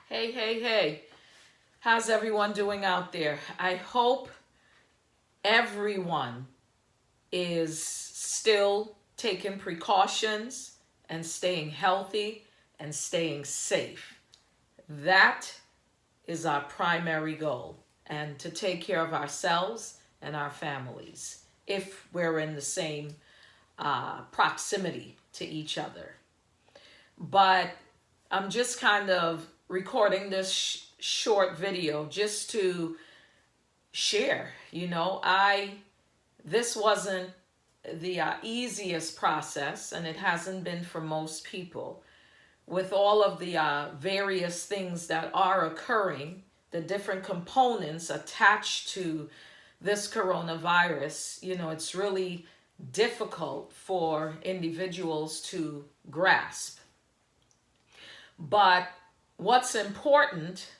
Hey, hey, hey. How's everyone doing out there? I hope everyone is still taking precautions and staying healthy and staying safe. That is our primary goal, and to take care of ourselves and our families if we're in the same proximity to each other. But I'm just kind of recording this short video just to share. This wasn't the easiest process, and it hasn't been for most people. With all of the various things that are occurring, the different components attached to this coronavirus, it's really difficult for individuals to grasp. But what's important,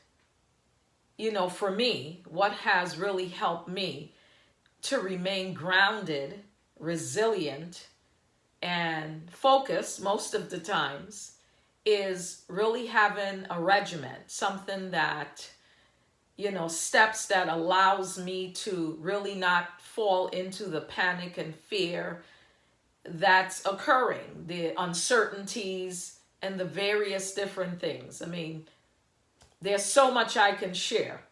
for me, what has really helped me to remain grounded, resilient, and focused most of the times is really having a regiment, something that, steps that allows me to really not fall into the panic and fear that's occurring, the uncertainties and the various different things. I mean, there's so much I can share,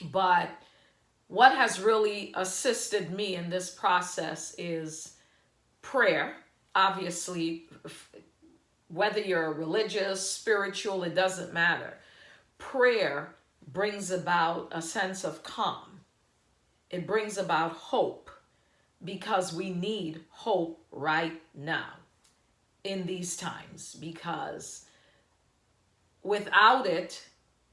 but what has really assisted me in this process is prayer. Obviously, whether you're religious, spiritual, it doesn't matter. Prayer brings about a sense of calm. It brings about hope because we need hope right now in these times, because without it,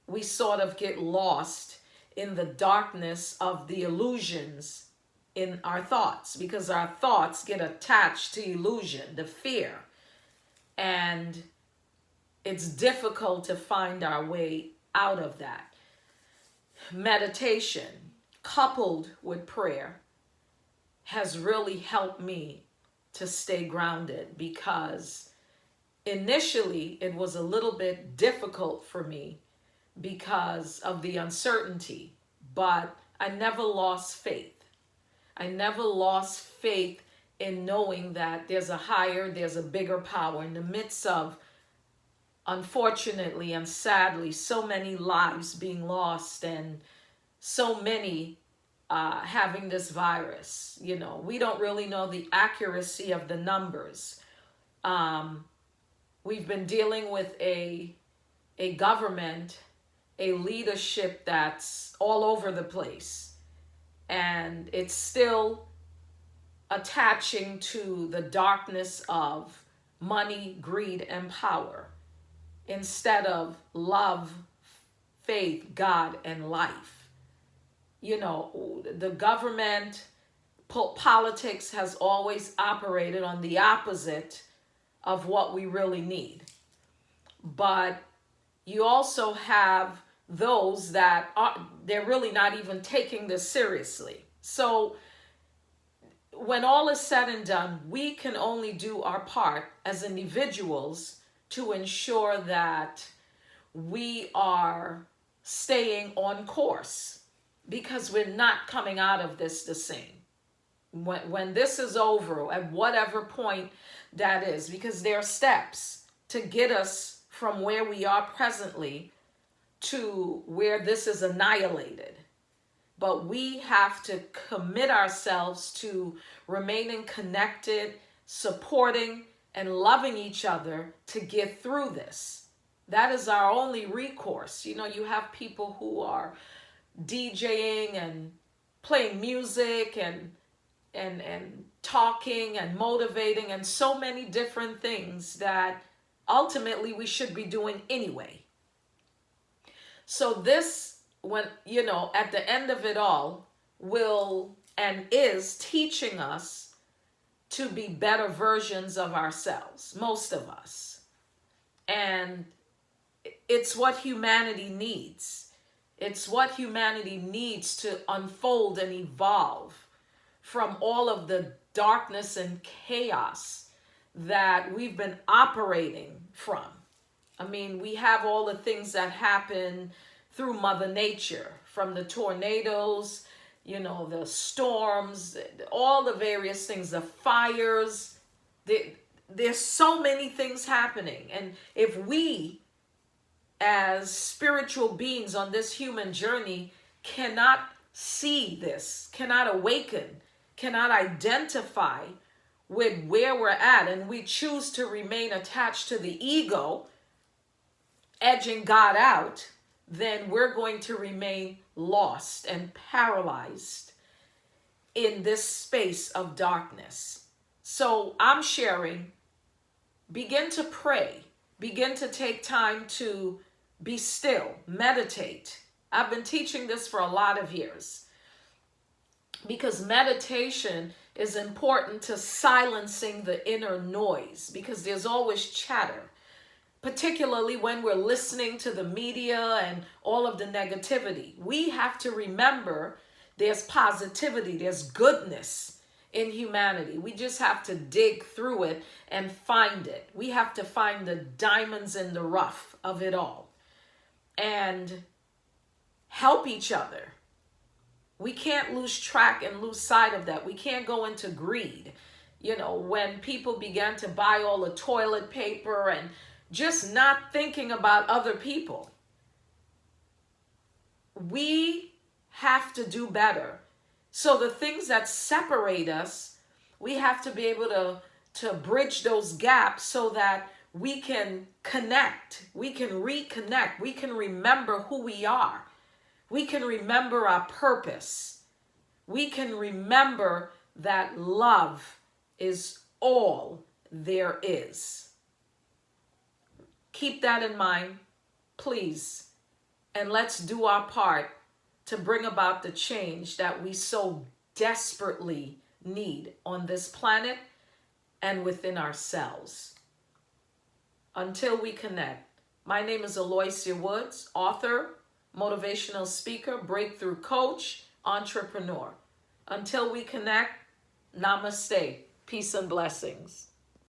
we sort of get lost in the darkness of the illusions in our thoughts, because our thoughts get attached to illusion, the fear, and it's difficult to find our way out of that. Meditation coupled with prayer has really helped me to stay grounded, because initially it was a little bit difficult for me because of the uncertainty, but I never lost faith. I never lost faith in knowing that there's a bigger power in the midst of, unfortunately and sadly, so many lives being lost and so many having this virus. We don't really know the accuracy of the numbers. We've been dealing with a government, a leadership that's all over the place, and it's still attaching to the darkness of money, greed, and power instead of love, faith, God, and life. The government, politics has always operated on the opposite of what we really need. But you also have those that they're really not even taking this seriously. So when all is said and done, we can only do our part as individuals to ensure that we are staying on course, because we're not coming out of this the same. When this is over, at whatever point that is, because there are steps to get us from where we are presently to where this is annihilated. But we have to commit ourselves to remaining connected, supporting, and loving each other to get through this. That is our only recourse. You have people who are DJing and playing music and talking and motivating and so many different things that ultimately we should be doing anyway. So this, when at the end of it all, will and is teaching us to be better versions of ourselves, most of us. And it's what humanity needs. It's what humanity needs to unfold and evolve from all of the darkness and chaos that we've been operating from. I mean, we have all the things that happen through Mother Nature, from the tornadoes, you know, the storms, all the various things, the fires. There's so many things happening. And if we, as spiritual beings on this human journey, cannot see this, cannot awaken, cannot identify with where we're at, and we choose to remain attached to the ego, edging God out, then we're going to remain lost and paralyzed in this space of darkness. So I'm sharing, begin to pray, begin to take time to be still, meditate. I've been teaching this for a lot of years because meditation is important to silencing the inner noise, because there's always chatter, particularly when we're listening to the media and all of the negativity. We have to remember there's positivity, there's goodness in humanity. We just have to dig through it and find it. We have to find the diamonds in the rough of it all and help each other. We can't lose track and lose sight of that. We can't go into greed. You know, when people began to buy all the toilet paper and just not thinking about other people. We have to do better. So the things that separate us, we have to be able to bridge those gaps so that we can connect, we can reconnect, we can remember who we are. We can remember our purpose. We can remember that love is all there is. Keep that in mind, please. And let's do our part to bring about the change that we so desperately need on this planet and within ourselves. Until we connect, my name is Aloysia Woods, author, motivational speaker, breakthrough coach, entrepreneur. Until we connect, namaste, peace and blessings.